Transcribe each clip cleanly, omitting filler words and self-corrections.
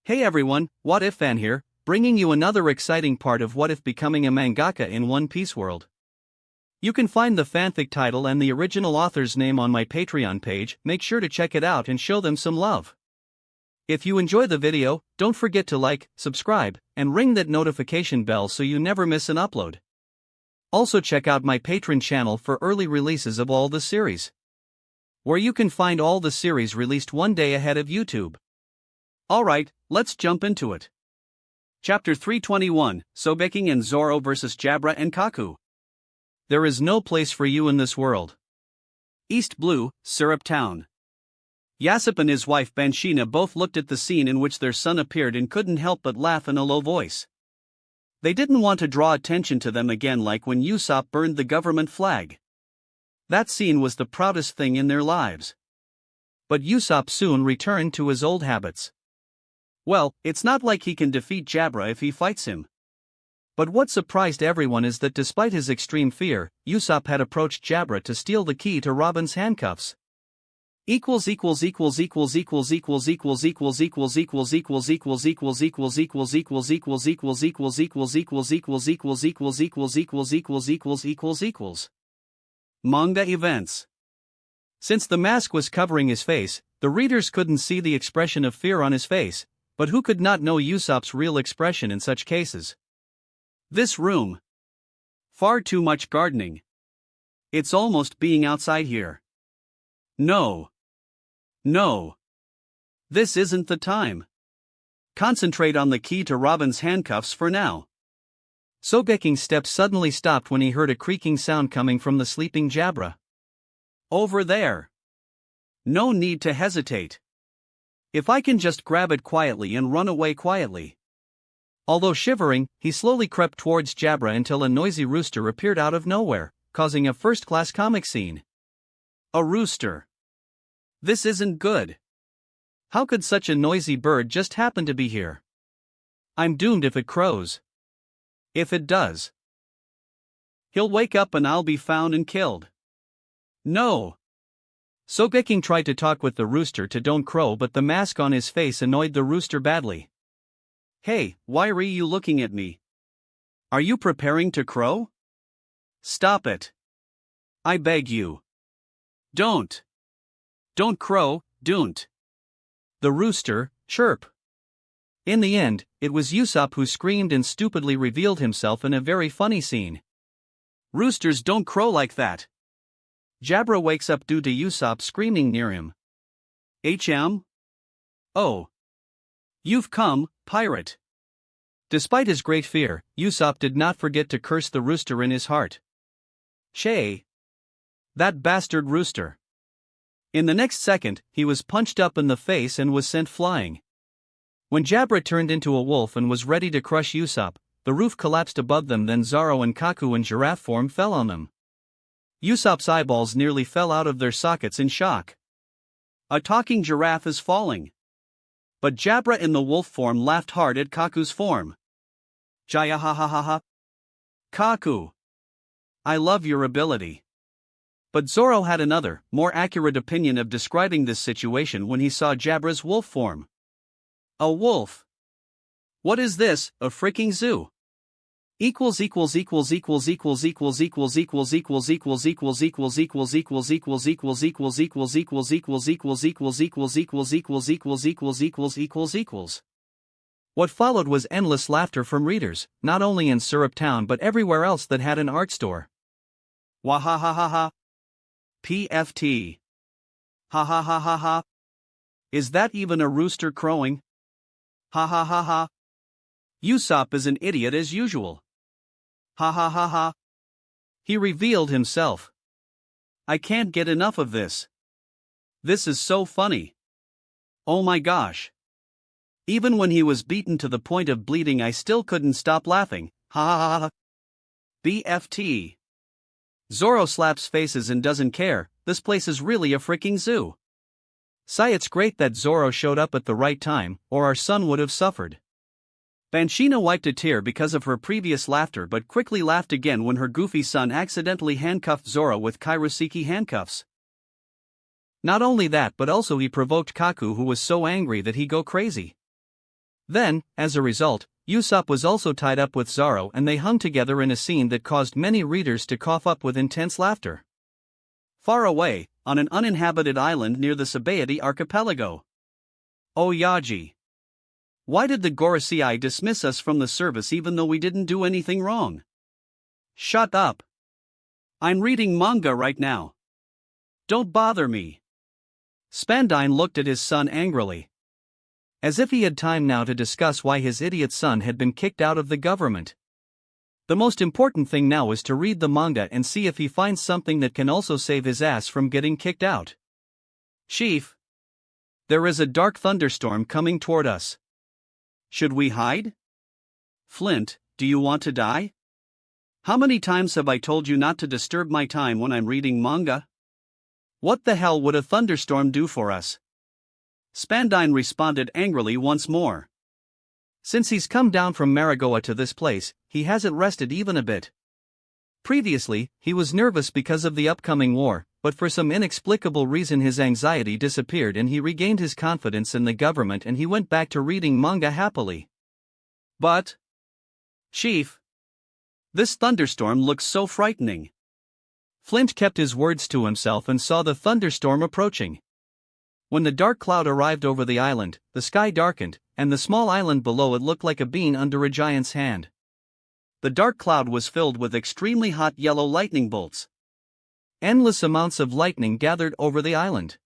Hey everyone, What If Fan here, bringing you another exciting part of What If becoming a mangaka in One Piece world. You can find the fanfic title and the original author's name on my Patreon page. Make sure to check it out and show them some love. If you enjoy the video, don't forget to like, subscribe, and ring that notification bell so you never miss an upload. Also check out my Patreon channel for early releases of all the series, where you can find all the series released one day ahead of YouTube. Alright, let's jump into it. Chapter 321, Sogeking and Zoro vs Jabra and Kaku. There is no place for you in this world. East Blue, Syrup Town. Yasip and his wife Banshina both looked at the scene in which their son appeared and couldn't help but laugh in a low voice. They didn't want to draw attention to them again like when Usopp burned the government flag. That scene was the proudest thing in their lives. But Usopp soon returned to his old habits. Well, it's not like he can defeat Jabra if he fights him. But what surprised everyone is that despite his extreme fear, Usopp had approached Jabra to steal the key to Robin's handcuffs. Manga events. Since the mask was covering his face, the readers couldn't see the expression of fear on his face, but who could not know Usopp's real expression in such cases? This room. Far too much gardening. It's almost being outside here. No. This isn't the time. Concentrate on the key to Robin's handcuffs for now. Sogeking's steps suddenly stopped when he heard a creaking sound coming from the sleeping Jabra. Over there. No need to hesitate. If I can just grab it quietly and run away quietly. Although shivering, he slowly crept towards Jabra until a noisy rooster appeared out of nowhere, causing a first-class comic scene. A rooster. This isn't good. How could such a noisy bird just happen to be here? I'm doomed if it crows. If it does, he'll wake up and I'll be found and killed. No. Sogeking tried to talk with the rooster to don't crow, but the mask on his face annoyed the rooster badly. Hey, why are you looking at me? Are you preparing to crow? Stop it. I beg you. Don't. Don't crow, don't. The rooster, chirp. In the end, it was Usopp who screamed and stupidly revealed himself in a very funny scene. Roosters don't crow like that. Jabra wakes up due to Usopp screaming near him. Oh. You've come, pirate. Despite his great fear, Usopp did not forget to curse the rooster in his heart. Che. That bastard rooster. In the next second, he was punched up in the face and was sent flying. When Jabra turned into a wolf and was ready to crush Usopp, the roof collapsed above them. Then Zoro and Kaku in giraffe form fell on them. Usopp's eyeballs nearly fell out of their sockets in shock. A talking giraffe is falling. But Jabra in the wolf form laughed hard at Kaku's form. Jaya ha ha ha ha. Kaku. I love your ability. But Zoro had another, more accurate opinion of describing this situation when he saw Jabra's wolf form. A wolf. What is this, a freaking zoo? What followed was endless laughter from readers, not only in Syrup Town but everywhere else that had an art store. Wahahaha. PFT. Ha ha ha ha ha. Is that even a rooster crowing? Ha ha ha ha. Usopp is an idiot as usual. Ha ha ha ha. He revealed himself. I can't get enough of this. This is so funny. Oh my gosh. Even when he was beaten to the point of bleeding, I still couldn't stop laughing. Ha ha ha ha. BFT. Zoro slaps faces and doesn't care. This place is really a freaking zoo. Sigh, it's great that Zoro showed up at the right time, or our son would have suffered. Banshina wiped a tear because of her previous laughter but quickly laughed again when her goofy son accidentally handcuffed Zoro with Kairoseki handcuffs. Not only that but also he provoked Kaku, who was so angry that he go crazy. Then, as a result, Usopp was also tied up with Zoro and they hung together in a scene that caused many readers to cough up with intense laughter. Far away, on an uninhabited island near the Sabaody archipelago. Oh Yaji. Why did the Gorosei dismiss us from the service even though we didn't do anything wrong? Shut up. I'm reading manga right now. Don't bother me. Spandine looked at his son angrily. As if he had time now to discuss why his idiot son had been kicked out of the government. The most important thing now is to read the manga and see if he finds something that can also save his ass from getting kicked out. Chief. There is a dark thunderstorm coming toward us. Should we hide? Flint, do you want to die? How many times have I told you not to disturb my time when I'm reading manga? What the hell would a thunderstorm do for us? Spandine responded angrily once more. Since he's come down from Maragoa to this place, he hasn't rested even a bit. Previously, he was nervous because of the upcoming war, but for some inexplicable reason his anxiety disappeared and he regained his confidence in the government and he went back to reading manga happily. But, Chief, this thunderstorm looks so frightening. Flint kept his words to himself and saw the thunderstorm approaching. When the dark cloud arrived over the island, the sky darkened, and the small island below it looked like a bean under a giant's hand. The dark cloud was filled with extremely hot yellow lightning bolts. Endless amounts of lightning gathered over the island.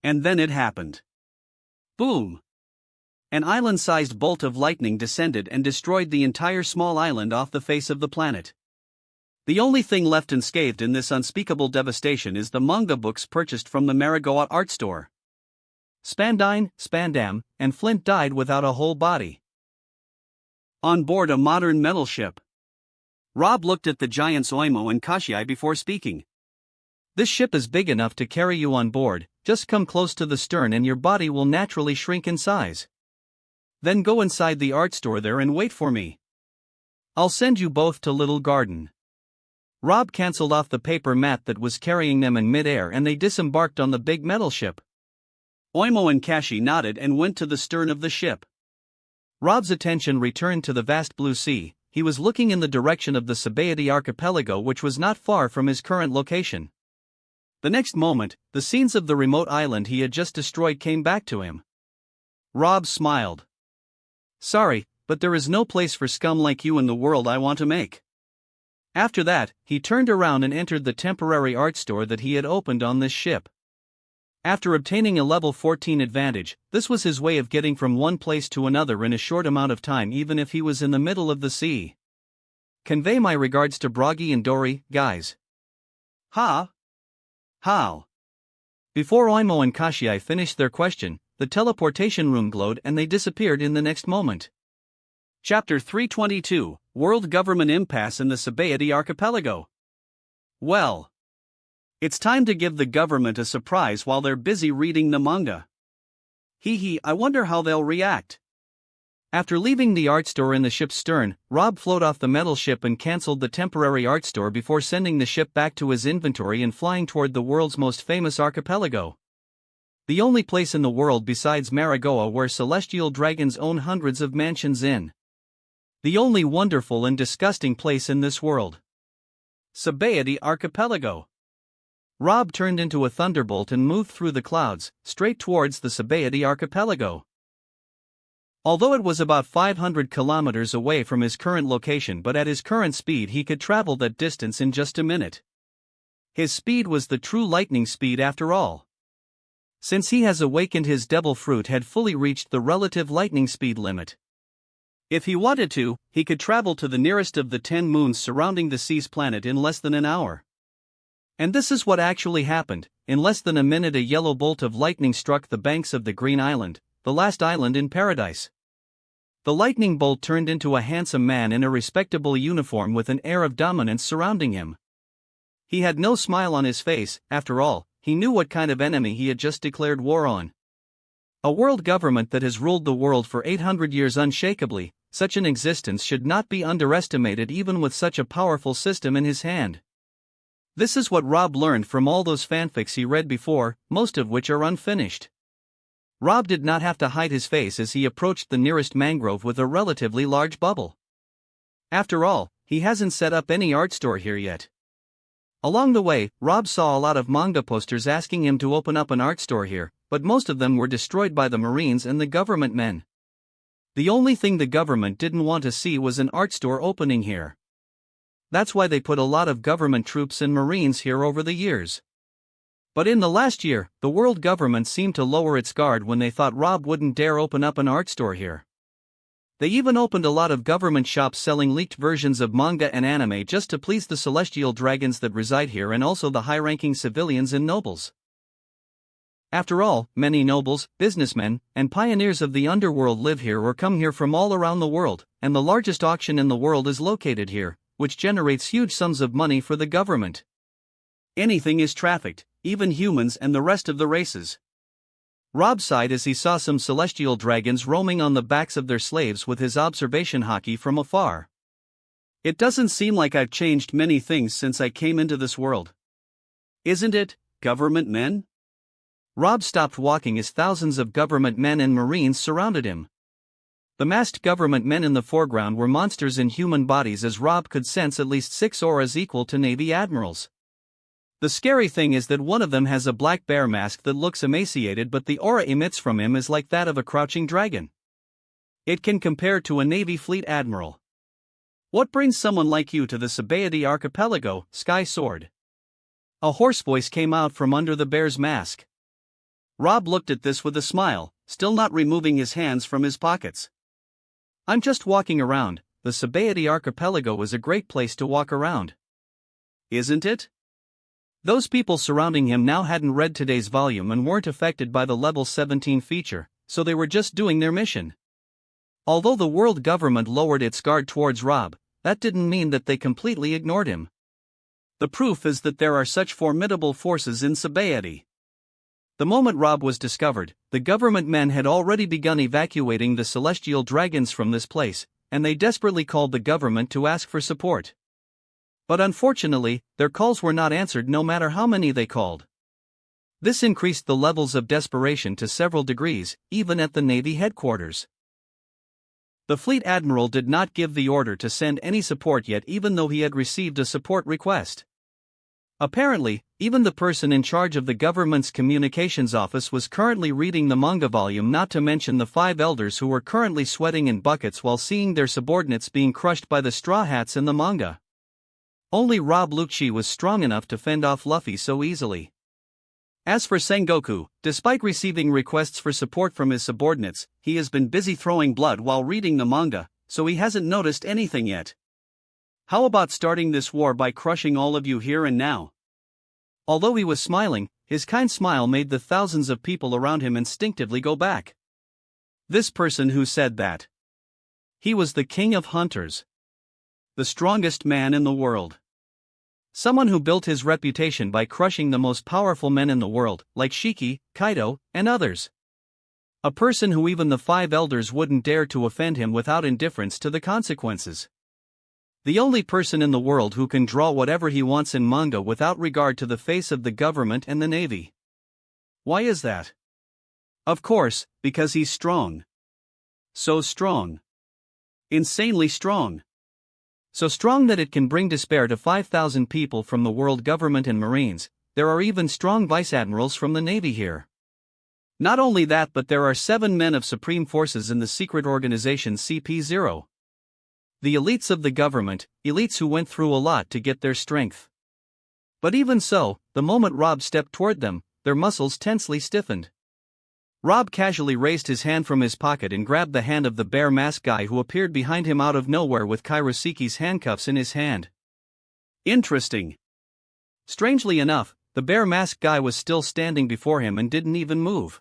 And then it happened. Boom! An island-sized bolt of lightning descended and destroyed the entire small island off the face of the planet. The only thing left unscathed in this unspeakable devastation is the manga books purchased from the Maragoa art store. Spandine, Spandam, and Flint died without a whole body. On board a modern metal ship. Rob looked at the giants Oimo and Kashiai before speaking. This ship is big enough to carry you on board, just come close to the stern and your body will naturally shrink in size. Then go inside the art store there and wait for me. I'll send you both to Little Garden. Rob cancelled off the paper mat that was carrying them in mid-air and they disembarked on the big metal ship. Oimo and Kashi nodded and went to the stern of the ship. Rob's attention returned to the vast blue sea. He was looking in the direction of the Sabaody archipelago which was not far from his current location. The next moment, the scenes of the remote island he had just destroyed came back to him. Rob smiled. Sorry, but there is no place for scum like you in the world I want to make. After that, he turned around and entered the temporary art store that he had opened on this ship. After obtaining a level 14 advantage, this was his way of getting from one place to another in a short amount of time even if he was in the middle of the sea. Convey my regards to Bragi and Dory, guys. Ha? How? Before Oimo and Kashiai finished their question, the teleportation room glowed and they disappeared in the next moment. Chapter 322, World Government Impasse in the Sabaody Archipelago. Well, it's time to give the government a surprise while they're busy reading the manga. I wonder how they'll react. After leaving the art store in the ship's stern, Rob floated off the metal ship and cancelled the temporary art store before sending the ship back to his inventory and flying toward the world's most famous archipelago. The only place in the world besides Maragoa where celestial dragons own hundreds of mansions in. The only wonderful and disgusting place in this world. Sabaody Archipelago. Rob turned into a thunderbolt and moved through the clouds, straight towards the Sabaody Archipelago. Although it was about 500 kilometers away from his current location, but at his current speed he could travel that distance in just a minute. His speed was the true lightning speed after all. Since he has awakened, his devil fruit had fully reached the relative lightning speed limit. If he wanted to, he could travel to the nearest of the 10 moons surrounding the Sea's planet in less than an hour. And this is what actually happened. In less than a minute a yellow bolt of lightning struck the banks of the Green Island, the last island in paradise. The lightning bolt turned into a handsome man in a respectable uniform with an air of dominance surrounding him. He had no smile on his face. After all, he knew what kind of enemy he had just declared war on. A world government that has ruled the world for 800 years unshakably. Such an existence should not be underestimated even with such a powerful system in his hand. This is what Rob learned from all those fanfics he read before, most of which are unfinished. Rob did not have to hide his face as he approached the nearest mangrove with a relatively large bubble. After all, he hasn't set up any art store here yet. Along the way, Rob saw a lot of manga posters asking him to open up an art store here, but most of them were destroyed by the Marines and the government men. The only thing the government didn't want to see was an art store opening here. That's why they put a lot of government troops and Marines here over the years. But in the last year, the world government seemed to lower its guard when they thought Rob wouldn't dare open up an art store here. They even opened a lot of government shops selling leaked versions of manga and anime just to please the celestial dragons that reside here and also the high-ranking civilians and nobles. After all, many nobles, businessmen, and pioneers of the underworld live here or come here from all around the world, and the largest auction in the world is located here, which generates huge sums of money for the government. Anything is trafficked, even humans and the rest of the races. Rob sighed as he saw some celestial dragons roaming on the backs of their slaves with his observation hockey from afar. It doesn't seem like I've changed many things since I came into this world. Isn't it, government men? Rob stopped walking as thousands of government men and Marines surrounded him. The masked government men in the foreground were monsters in human bodies as Rob could sense at least 6 auras equal to Navy admirals. The scary thing is that one of them has a black bear mask that looks emaciated, but the aura emits from him is like that of a crouching dragon. It can compare to a Navy fleet admiral. What brings someone like you to the Sabaody archipelago, Sky Sword? A hoarse voice came out from under the bear's mask. Rob looked at this with a smile, still not removing his hands from his pockets. I'm just walking around. The Sabaody archipelago is a great place to walk around. Isn't it? Those people surrounding him now hadn't read today's volume and weren't affected by the level 17 feature, so they were just doing their mission. Although the world government lowered its guard towards Rob, that didn't mean that they completely ignored him. The proof is that there are such formidable forces in Sabaody. The moment Rob was discovered, the government men had already begun evacuating the celestial dragons from this place, and they desperately called the government to ask for support. But unfortunately, their calls were not answered no matter how many they called. This increased the levels of desperation to several degrees, even at the Navy headquarters. The fleet admiral did not give the order to send any support yet, even though he had received a support request. Apparently, even the person in charge of the government's communications office was currently reading the manga volume, not to mention the 5 elders who were currently sweating in buckets while seeing their subordinates being crushed by the Straw Hats in the manga. Only Rob Lucci was strong enough to fend off Luffy so easily. As for Sengoku, despite receiving requests for support from his subordinates, he has been busy throwing blood while reading the manga, so he hasn't noticed anything yet. How about starting this war by crushing all of you here and now? Although he was smiling, his kind smile made the thousands of people around him instinctively go back. This person who said that. He was the king of hunters. The strongest man in the world. Someone who built his reputation by crushing the most powerful men in the world, like Shiki, Kaido, and others. A person who even the 5 elders wouldn't dare to offend him without indifference to the consequences. The only person in the world who can draw whatever he wants in manga without regard to the face of the government and the Navy. Why is that? Of course, because he's strong. So strong. Insanely strong. So strong that it can bring despair to 5,000 people from the world government and Marines. There are even strong vice admirals from the Navy here. Not only that, but there are 7 men of supreme forces in the secret organization CP0. The elites of the government, elites who went through a lot to get their strength. But even so, the moment Rob stepped toward them, their muscles tensely stiffened. Rob casually raised his hand from his pocket and grabbed the hand of the bear mask guy who appeared behind him out of nowhere with Kairoseki's handcuffs in his hand. Interesting. Strangely enough, the bear mask guy was still standing before him and didn't even move.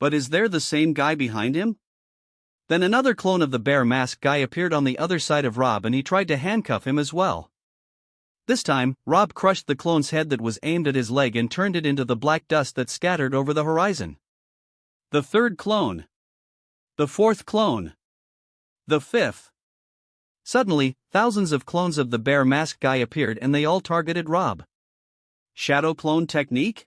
But is there the same guy behind him? Then another clone of the bear mask guy appeared on the other side of Rob and he tried to handcuff him as well. This time, Rob crushed the clone's head that was aimed at his leg and turned it into the black dust that scattered over the horizon. The 3rd clone. The 4th clone. The 5th. Suddenly, thousands of clones of the bear mask guy appeared and they all targeted Rob. Shadow clone technique?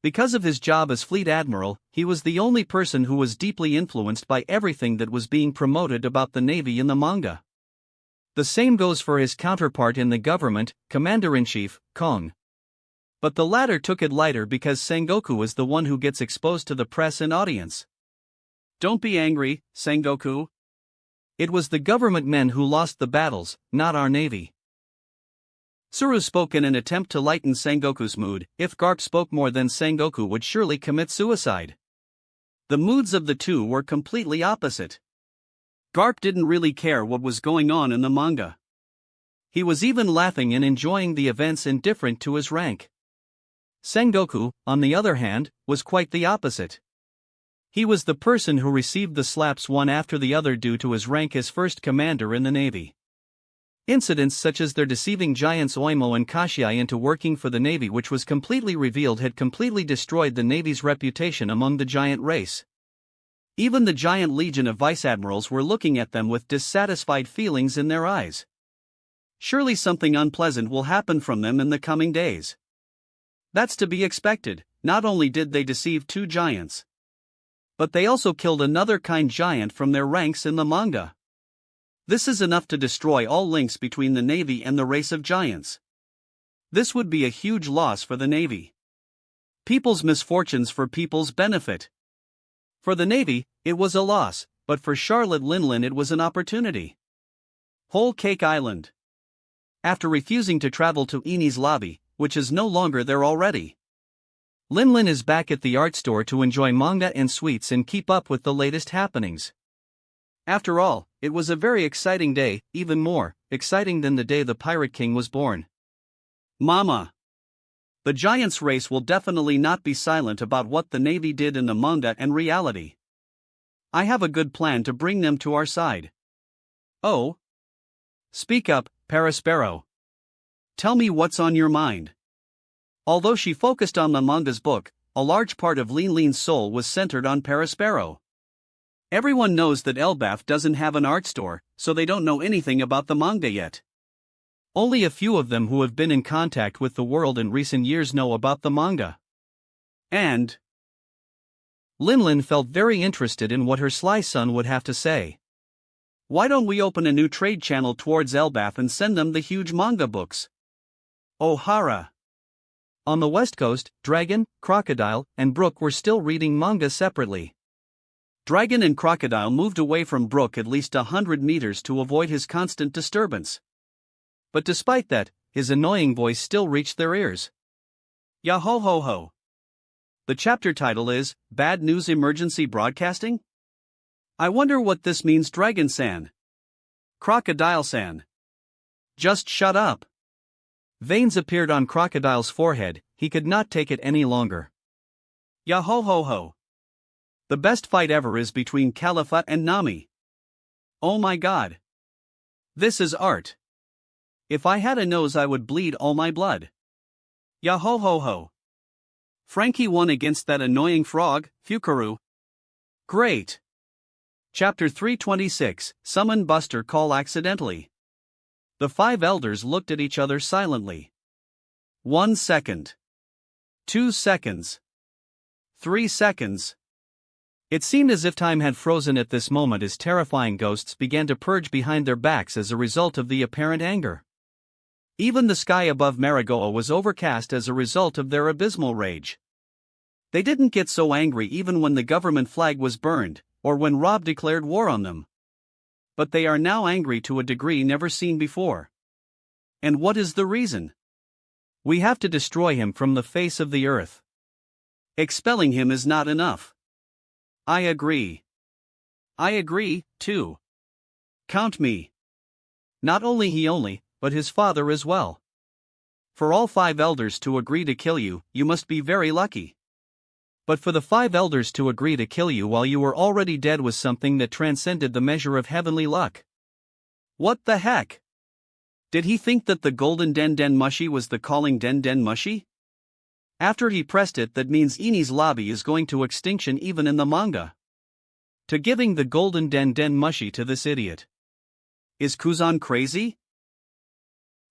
Because of his job as Fleet Admiral, he was the only person who was deeply influenced by everything that was being promoted about the Navy in the manga. The same goes for his counterpart in the government, Commander-in-Chief, Kong. But the latter took it lighter because Sengoku is the one who gets exposed to the press and audience. Don't be angry, Sengoku. It was the government men who lost the battles, not our Navy. Tsuru spoke in an attempt to lighten Sengoku's mood. If Garp spoke more, then Sengoku would surely commit suicide. The moods of the two were completely opposite. Garp didn't really care what was going on in the manga. He was even laughing and enjoying the events indifferent to his rank. Sengoku, on the other hand, was quite the opposite. He was the person who received the slaps one after the other due to his rank as first commander in the Navy. Incidents such as their deceiving giants Oimo and Kashiai into working for the Navy, which was completely revealed, had completely destroyed the Navy's reputation among the giant race. Even the giant legion of vice-admirals were looking at them with dissatisfied feelings in their eyes. Surely something unpleasant will happen from them in the coming days. That's to be expected. Not only did they deceive two giants, but they also killed another kind giant from their ranks in the manga. This is enough to destroy all links between the Navy and the race of giants. This would be a huge loss for the Navy. People's misfortunes for people's benefit. For the Navy, it was a loss, but for Charlotte Linlin it was an opportunity. Whole Cake Island. After refusing to travel to Eni's lobby, which is no longer there already, Linlin is back at the art store to enjoy manga and sweets and keep up with the latest happenings. After all, it was a very exciting day, even more exciting than the day the Pirate King was born. Mama! The Giants race will definitely not be silent about what the Navy did in the manga and reality. I have a good plan to bring them to our side. Oh? Speak up, Paraspero. Tell me what's on your mind. Although she focused on the manga's book, a large part of Linlin's soul was centered on Paraspero. Everyone knows that Elbaf doesn't have an art store, so they don't know anything about the manga yet. Only a few of them who have been in contact with the world in recent years know about the manga. And Linlin felt very interested in what her sly son would have to say. Why don't we open a new trade channel towards Elbaf and send them the huge manga books? Ohara. On the west coast, Dragon, Crocodile, and Brook were still reading manga separately. Dragon and Crocodile moved away from Brook at least 100 meters to avoid his constant disturbance. But despite that, his annoying voice still reached their ears. Yah-ho-ho-ho. The chapter title is, Bad News Emergency Broadcasting? I wonder what this means, Dragon-san. Crocodile-san. Just shut up. Veins appeared on Crocodile's forehead, he could not take it any longer. Yah-ho-ho-ho. The best fight ever is between Califat and Nami. Oh my god. This is art. If I had a nose I would bleed all my blood. Yah-ho-ho-ho. Frankie won against that annoying frog, Fukaru. Great. Chapter 326, Summon Buster Call Accidentally. The five elders looked at each other silently. 1 second. 2 seconds. 3 seconds. It seemed as if time had frozen at this moment as terrifying ghosts began to purge behind their backs as a result of the apparent anger. Even the sky above Marigoa was overcast as a result of their abysmal rage. They didn't get so angry even when the government flag was burned, or when Rob declared war on them. But they are now angry to a degree never seen before. And what is the reason? We have to destroy him from the face of the earth. Expelling him is not enough. I agree. I agree, too. Count me. Not only he, but his father as well. For all 5 elders to agree to kill you, you must be very lucky. But for the 5 elders to agree to kill you while you were already dead was something that transcended the measure of heavenly luck. What the heck? Did he think that the golden Den Den Mushi was the calling Den Den Mushi? After he pressed it, that means Eni's lobby is going to extinction even in the manga. To giving the golden Den Den Mushi to this idiot. Is Kuzan crazy?